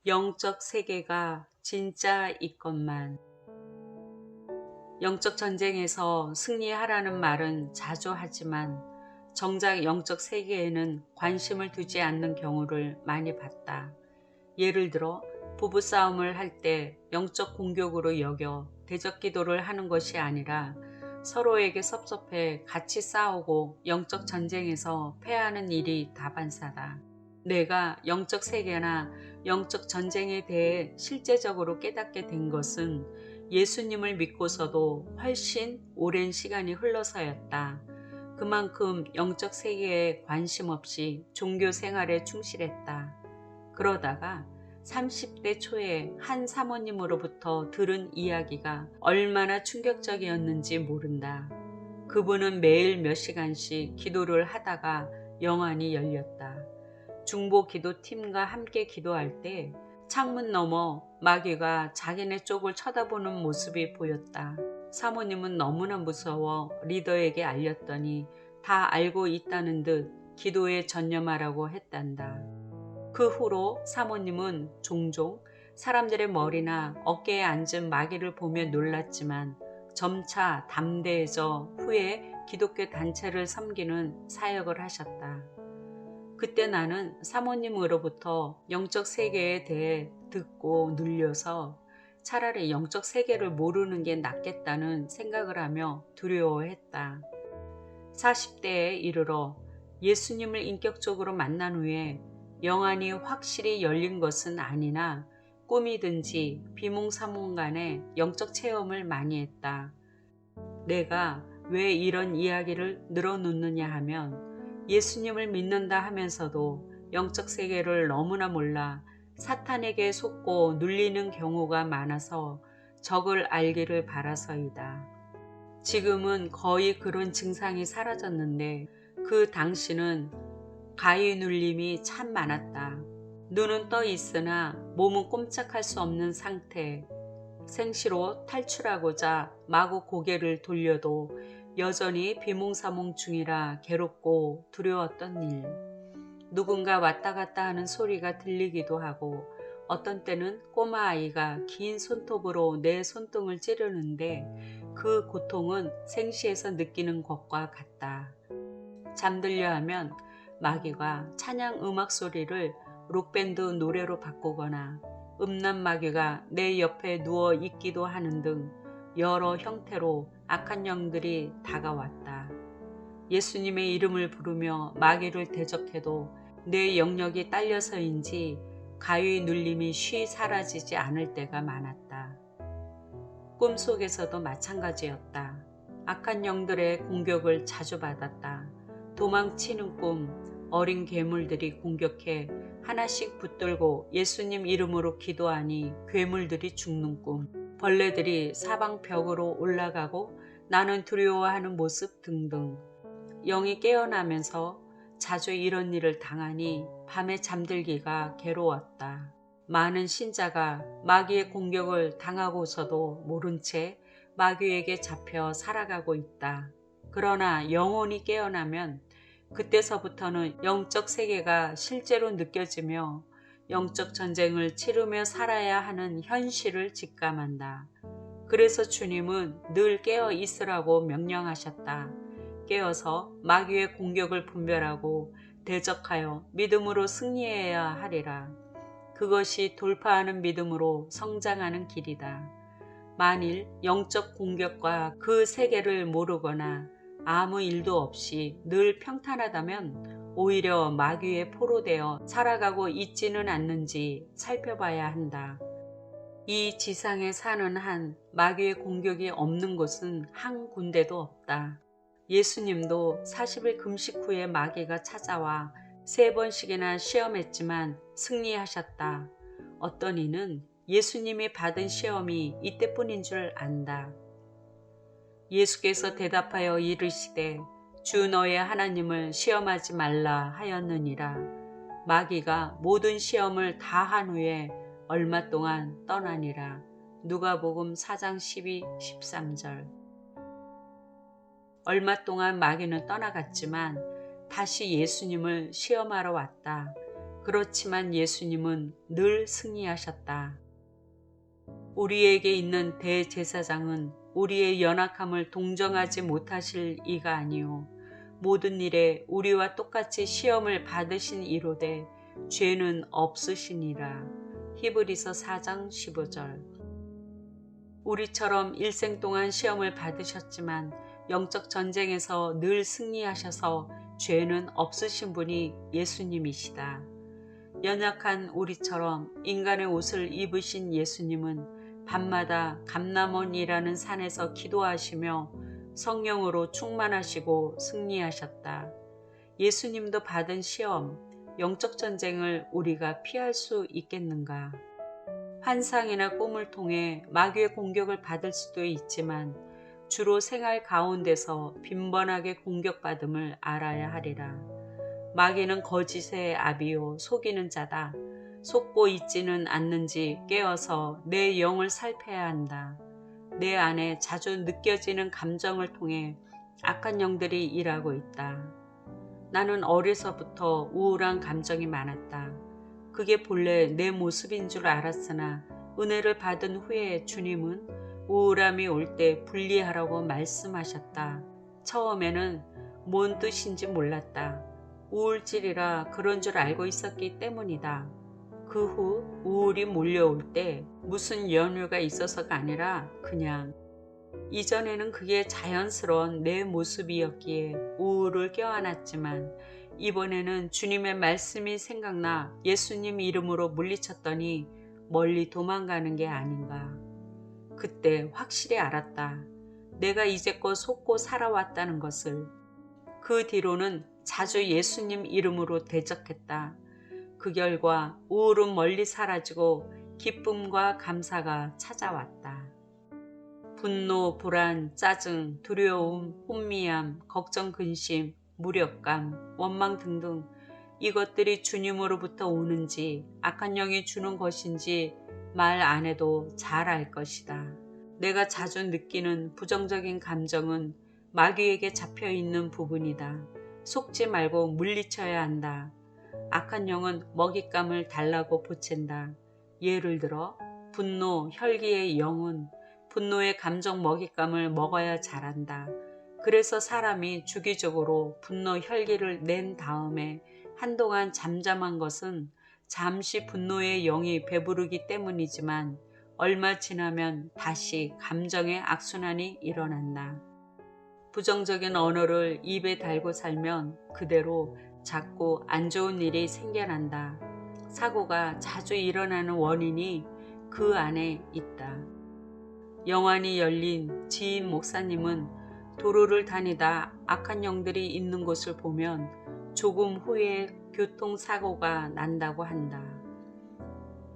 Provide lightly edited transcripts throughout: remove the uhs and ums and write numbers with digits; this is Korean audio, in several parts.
영적 세계가 진짜 있건만. 영적 전쟁에서 승리하라는 말은 자주 하지만 정작 영적 세계에는 관심을 두지 않는 경우를 많이 봤다. 예를 들어 부부싸움을 할 때 영적 공격으로 여겨 대적 기도를 하는 것이 아니라 서로에게 섭섭해 같이 싸우고 영적 전쟁에서 패하는 일이 다반사다. 내가 영적 세계나 영적 전쟁에 대해 실제적으로 깨닫게 된 것은 예수님을 믿고서도 훨씬 오랜 시간이 흘러서였다. 그만큼 영적 세계에 관심 없이 종교 생활에 충실했다. 그러다가 30대 초에 한 사모님으로부터 들은 이야기가 얼마나 충격적이었는지 모른다. 그분은 매일 몇 시간씩 기도를 하다가 영안이 열렸다. 중보 기도팀과 함께 기도할 때 창문 너머 마귀가 자기네 쪽을 쳐다보는 모습이 보였다. 사모님은 너무나 무서워 리더에게 알렸더니 다 알고 있다는 듯 기도에 전념하라고 했단다. 그 후로 사모님은 종종 사람들의 머리나 어깨에 앉은 마귀를 보며 놀랐지만 점차 담대해져 후에 기독교 단체를 섬기는 사역을 하셨다. 그때 나는 사모님으로부터 영적 세계에 대해 듣고 눌려서 차라리 영적 세계를 모르는 게 낫겠다는 생각을 하며 두려워했다. 40대에 이르러 예수님을 인격적으로 만난 후에 영안이 확실히 열린 것은 아니나 꿈이든지 비몽사몽간에 영적 체험을 많이 했다. 내가 왜 이런 이야기를 늘어놓느냐 하면 예수님을 믿는다 하면서도 영적 세계를 너무나 몰라 사탄에게 속고 눌리는 경우가 많아서 적을 알기를 바라서이다. 지금은 거의 그런 증상이 사라졌는데 그 당시는 가위 눌림이 참 많았다. 눈은 떠 있으나 몸은 꼼짝할 수 없는 상태. 생시로 탈출하고자 마구 고개를 돌려도 여전히 비몽사몽 중이라 괴롭고 두려웠던 일. 누군가 왔다 갔다 하는 소리가 들리기도 하고 어떤 때는 꼬마 아이가 긴 손톱으로 내 손등을 찌르는데 그 고통은 생시에서 느끼는 것과 같다. 잠들려 하면 마귀가 찬양 음악 소리를 록밴드 노래로 바꾸거나 음란 마귀가 내 옆에 누워 있기도 하는 등 여러 형태로 악한 영들이 다가왔다. 예수님의 이름을 부르며 마귀를 대적해도 내 영역이 딸려서인지 가위 눌림이 쉬 사라지지 않을 때가 많았다. 꿈속에서도 마찬가지였다. 악한 영들의 공격을 자주 받았다. 도망치는 꿈, 어린 괴물들이 공격해 하나씩 붙들고 예수님 이름으로 기도하니 괴물들이 죽는 꿈, 벌레들이 사방 벽으로 올라가고 나는 두려워하는 모습 등등. 영이 깨어나면서 자주 이런 일을 당하니 밤에 잠들기가 괴로웠다. 많은 신자가 마귀의 공격을 당하고서도 모른 채 마귀에게 잡혀 살아가고 있다. 그러나 영혼이 깨어나면 그때서부터는 영적 세계가 실제로 느껴지며 영적 전쟁을 치르며 살아야 하는 현실을 직감한다. 그래서 주님은 늘 깨어 있으라고 명령하셨다. 깨어서 마귀의 공격을 분별하고 대적하여 믿음으로 승리해야 하리라. 그것이 돌파하는 믿음으로 성장하는 길이다. 만일 영적 공격과 그 세계를 모르거나 아무 일도 없이 늘 평탄하다면 오히려 마귀의 포로되어 살아가고 있지는 않는지 살펴봐야 한다. 이 지상에 사는 한 마귀의 공격이 없는 곳은 한 군데도 없다. 예수님도 40일 금식 후에 마귀가 찾아와 3번씩이나 시험했지만 승리하셨다. 어떤 이는 예수님이 받은 시험이 이때뿐인 줄 안다. 예수께서 대답하여 이르시되 주 너의 하나님을 시험하지 말라 하였느니라. 마귀가 모든 시험을 다 한 후에 얼마 동안 떠나니라. 누가복음 4장 12, 13절. 얼마 동안 마귀는 떠나갔지만 다시 예수님을 시험하러 왔다. 그렇지만 예수님은 늘 승리하셨다. 우리에게 있는 대제사장은 우리의 연약함을 동정하지 못하실 이가 아니요 모든 일에 우리와 똑같이 시험을 받으신 이로되 죄는 없으시니라. 히브리서 4장 15절. 우리처럼 일생 동안 시험을 받으셨지만 영적 전쟁에서 늘 승리하셔서 죄는 없으신 분이 예수님이시다. 연약한 우리처럼 인간의 옷을 입으신 예수님은 밤마다 감람원이라는 산에서 기도하시며 성령으로 충만하시고 승리하셨다. 예수님도 받은 시험, 영적 전쟁을 우리가 피할 수 있겠는가? 환상이나 꿈을 통해 마귀의 공격을 받을 수도 있지만 주로 생활 가운데서 빈번하게 공격받음을 알아야 하리라. 마귀는 거짓의 아비요 속이는 자다. 속고 있지는 않는지 깨어서 내 영을 살펴야 한다. 내 안에 자주 느껴지는 감정을 통해 악한 영들이 일하고 있다. 나는 어려서부터 우울한 감정이 많았다. 그게 본래 내 모습인 줄 알았으나 은혜를 받은 후에 주님은 우울함이 올 때 분리하라고 말씀하셨다. 처음에는 뭔 뜻인지 몰랐다. 우울질이라 그런 줄 알고 있었기 때문이다. 그 후 우울이 몰려올 때 무슨 연유가 있어서가 아니라 그냥 이전에는 그게 자연스러운 내 모습이었기에 우울을 껴안았지만 이번에는 주님의 말씀이 생각나 예수님 이름으로 물리쳤더니 멀리 도망가는 게 아닌가. 그때 확실히 알았다. 내가 이제껏 속고 살아왔다는 것을. 그 뒤로는 자주 예수님 이름으로 대적했다. 그 결과 우울은 멀리 사라지고 기쁨과 감사가 찾아왔다. 분노, 불안, 짜증, 두려움, 혼미함, 걱정, 근심, 무력감, 원망 등등 이것들이 주님으로부터 오는지 악한 영이 주는 것인지 말 안 해도 잘 알 것이다. 내가 자주 느끼는 부정적인 감정은 마귀에게 잡혀있는 부분이다. 속지 말고 물리쳐야 한다. 악한 영은 먹잇감을 달라고 보챈다. 예를 들어 분노, 혈기의 영은 분노의 감정 먹잇감을 먹어야 자란다. 그래서 사람이 주기적으로 분노 혈기를 낸 다음에 한동안 잠잠한 것은 잠시 분노의 영이 배부르기 때문이지만 얼마 지나면 다시 감정의 악순환이 일어난다. 부정적인 언어를 입에 달고 살면 그대로 자꾸 안 좋은 일이 생겨난다. 사고가 자주 일어나는 원인이 그 안에 있다. 영안이 열린 지인 목사님은 도로를 다니다 악한 영들이 있는 곳을 보면 조금 후에 교통사고가 난다고 한다.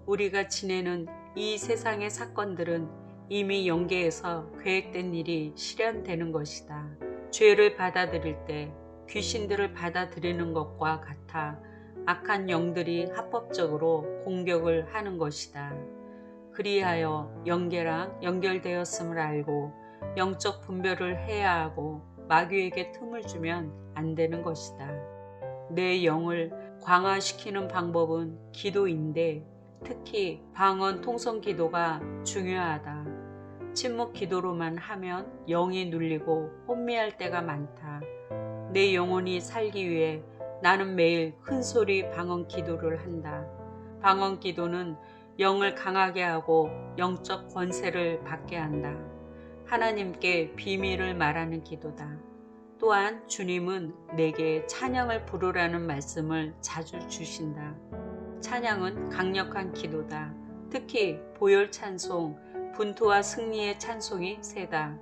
우리가 지내는 이 세상의 사건들은 이미 영계에서 계획된 일이 실현되는 것이다. 죄를 받아들일 때 귀신들을 받아들이는 것과 같아 악한 영들이 합법적으로 공격을 하는 것이다. 그리하여 영계랑 연결되었음을 알고 영적 분별을 해야 하고 마귀에게 틈을 주면 안 되는 것이다. 내 영을 강화시키는 방법은 기도인데 특히 방언 통성 기도가 중요하다. 침묵 기도로만 하면 영이 눌리고 혼미할 때가 많다. 내 영혼이 살기 위해 나는 매일 큰소리 방언 기도를 한다. 방언 기도는 영을 강하게 하고 영적 권세를 받게 한다. 하나님께 비밀을 말하는 기도다. 또한 주님은 내게 찬양을 부르라는 말씀을 자주 주신다. 찬양은 강력한 기도다. 특히 보혈 찬송, 분투와 승리의 찬송이 세다.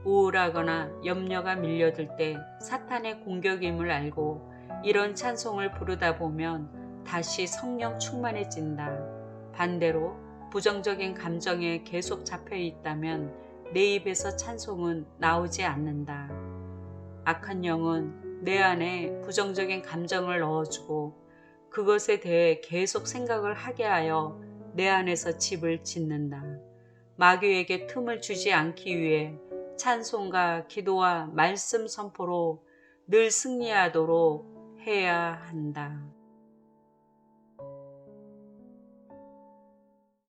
우울하거나 염려가 밀려들 때 사탄의 공격임을 알고 이런 찬송을 부르다 보면 다시 성령 충만해진다. 반대로 부정적인 감정에 계속 잡혀 있다면 내 입에서 찬송은 나오지 않는다. 악한 영은 내 안에 부정적인 감정을 넣어주고 그것에 대해 계속 생각을 하게 하여 내 안에서 집을 짓는다. 마귀에게 틈을 주지 않기 위해 찬송과 기도와 말씀 선포로 늘 승리하도록 해야 한다.